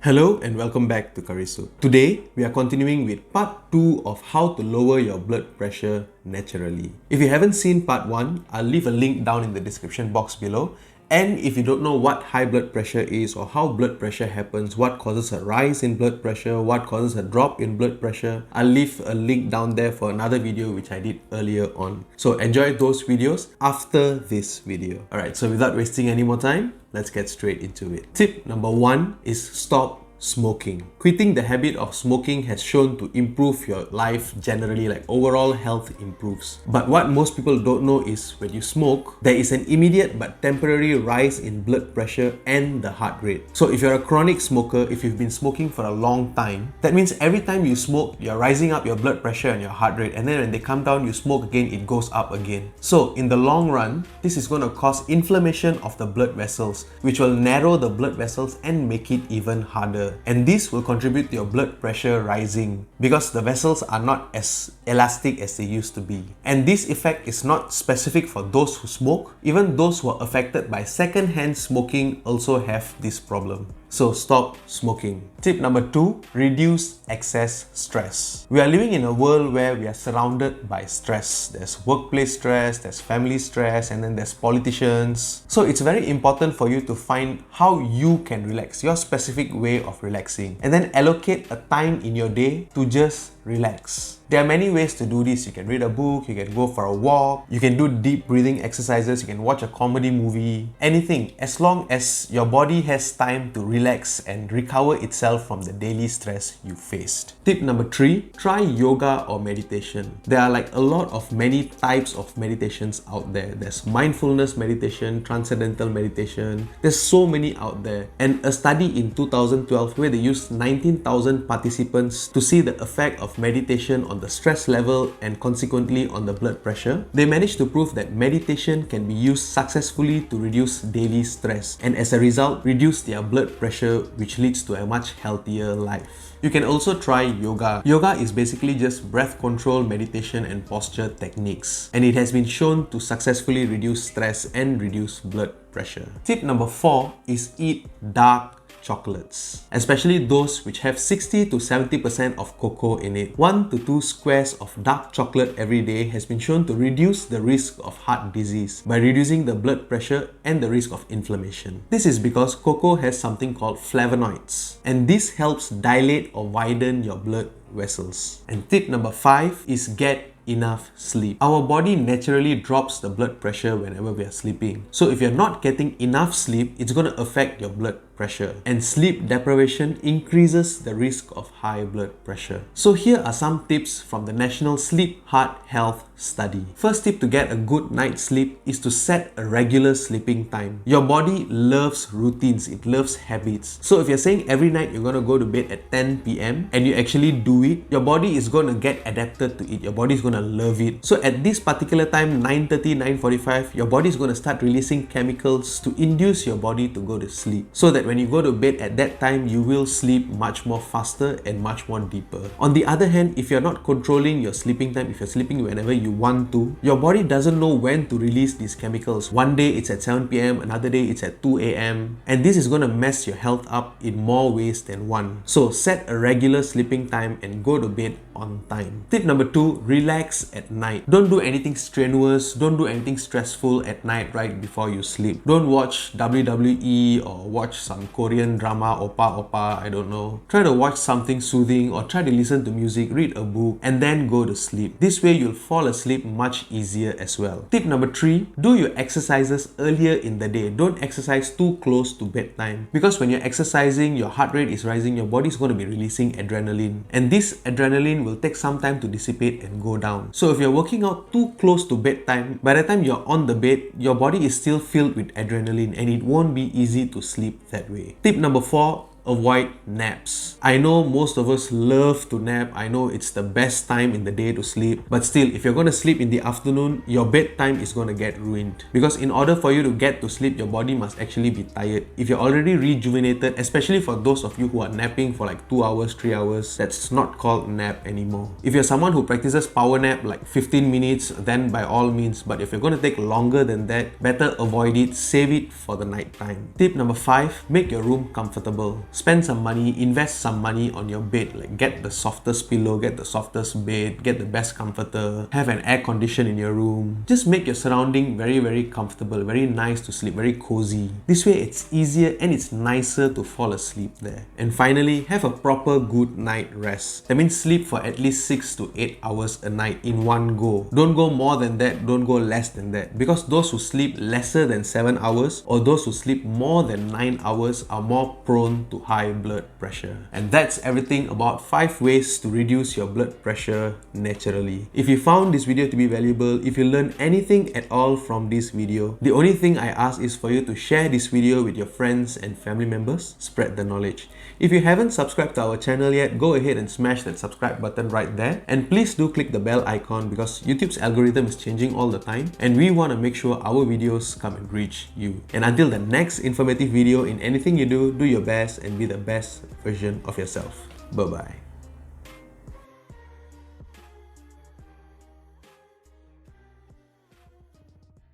Hello and welcome back to Curry Soup. Today, we are continuing with part 2 of how to lower your blood pressure naturally. If you haven't seen part 1, I'll leave a link down in the description box below. And if you don't know what high blood pressure is or how blood pressure happens, what causes a rise in blood pressure, what causes a drop in blood pressure, I'll leave a link down there for another video which I did earlier on. So enjoy those videos after this video. Alright, so without wasting any more time, let's get straight into it. Tip number 1 is stop smoking. Quitting the habit of smoking has shown to improve your life generally, like overall health improves. But what most people don't know is when you smoke, there is an immediate but temporary rise in blood pressure and the heart rate. So if you're a chronic smoker, if you've been smoking for a long time, that means every time you smoke, you're rising up your blood pressure and your heart rate, and then when they come down, you smoke again, it goes up again. So in the long run, this is going to cause inflammation of the blood vessels, which will narrow the blood vessels and make it even harder. And this will contribute to your blood pressure rising because the vessels are not as elastic as they used to be. And this effect is not specific for those who smoke. Even those who are affected by second-hand smoking also have this problem. So stop smoking. Tip number 2, reduce excess stress. We are living in a world where we are surrounded by stress. There's workplace stress, there's family stress, and then there's politicians. So it's very important for you to find how you can relax, your specific way of relaxing, and then allocate a time in your day to just relax. There are many ways to do this. You can read a book, you can go for a walk, you can do deep breathing exercises, you can watch a comedy movie, anything, as long as your body has time to relax and recover itself from the daily stress you faced. Tip number 3, try yoga or meditation. There are like a lot of many types of meditations out there. There's mindfulness meditation, transcendental meditation. There's so many out there. And a study in 2012 where they used 19,000 participants to see the effect of meditation on the stress level and consequently on the blood pressure, they managed to prove that meditation can be used successfully to reduce daily stress and as a result reduce their blood pressure, which leads to a much healthier life. You can also try yoga. Yoga is basically just breath control, meditation and posture techniques, and it has been shown to successfully reduce stress and reduce blood pressure. Tip number 4 is eat dark chocolates, especially those which have 60 to 70% of cocoa in it. 1 to 2 squares of dark chocolate every day has been shown to reduce the risk of heart disease by reducing the blood pressure and the risk of inflammation. This is because cocoa has something called flavonoids, and this helps dilate or widen your blood vessels. And tip number 5 is get enough sleep. Our body naturally drops the blood pressure whenever we are sleeping. So if you're not getting enough sleep, it's going to affect your blood pressure. And sleep deprivation increases the risk of high blood pressure. So here are some tips from the National Sleep Heart Health Study. First tip to get a good night's sleep is to set a regular sleeping time. Your body loves routines, it loves habits. So if you're saying every night you're going to go to bed at 10 p.m. and you actually do it, your body is going to get adapted to it. Your body is going to love it. So at this particular time, 9:30, 9:45, your body is going to start releasing chemicals to induce your body to go to sleep, so that when you go to bed at that time, you will sleep much more faster and much more deeper. On the other hand, if you're not controlling your sleeping time, if you're sleeping whenever you want to, your body doesn't know when to release these chemicals. One day it's at 7 p.m, another day it's at 2 a.m, and this is going to mess your health up in more ways than one. So set a regular sleeping time and go to bed on time. Tip number 2, relax at night. Don't do anything strenuous, don't do anything stressful at night right before you sleep. Don't watch WWE or watch some Korean drama, oppa, I don't know. Try to watch something soothing or try to listen to music, read a book, and then go to sleep. This way you'll fall asleep much easier as well. Tip number 3, do your exercises earlier in the day. Don't exercise too close to bedtime, because when you're exercising, your heart rate is rising, your body's going to be releasing adrenaline, and this adrenaline will take some time to dissipate and go down. So if you're working out too close to bedtime, by the time you're on the bed, your body is still filled with adrenaline and it won't be easy to sleep that way. Tip number 4, avoid naps. I know most of us love to nap. I know it's the best time in the day to sleep. But still, if you're going to sleep in the afternoon, your bedtime is going to get ruined. Because in order for you to get to sleep, your body must actually be tired. If you're already rejuvenated, especially for those of you who are napping for like 2 hours, 3 hours, that's not called nap anymore. If you're someone who practices power nap like 15 minutes, then by all means. But if you're going to take longer than that, better avoid it. Save it for the night time. Tip number 5, make your room comfortable. spend some money, invest some money on your bed, like get the softest pillow, get the softest bed, get the best comforter, have an air condition in your room. Just make your surrounding very comfortable, very nice to sleep, very cozy. This way it's easier and it's nicer to fall asleep there. And finally, have a proper good night rest. That means sleep for at least 6 to 8 hours a night in one go. Don't go more than that, don't go less than that, because those who sleep lesser than 7 hours or those who sleep more than 9 hours are more prone to high blood pressure. And that's everything about 5 ways to reduce your blood pressure naturally. If you found this video to be valuable, if you learned anything at all from this video, the only thing I ask is for you to share this video with your friends and family members. Spread the knowledge. If you haven't subscribed to our channel yet, go ahead and smash that subscribe button right there, and please do click the bell icon because YouTube's algorithm is changing all the time and we want to make sure our videos come and reach you. And until the next informative video, in anything you do, do your best and be the best version of yourself. Bye bye.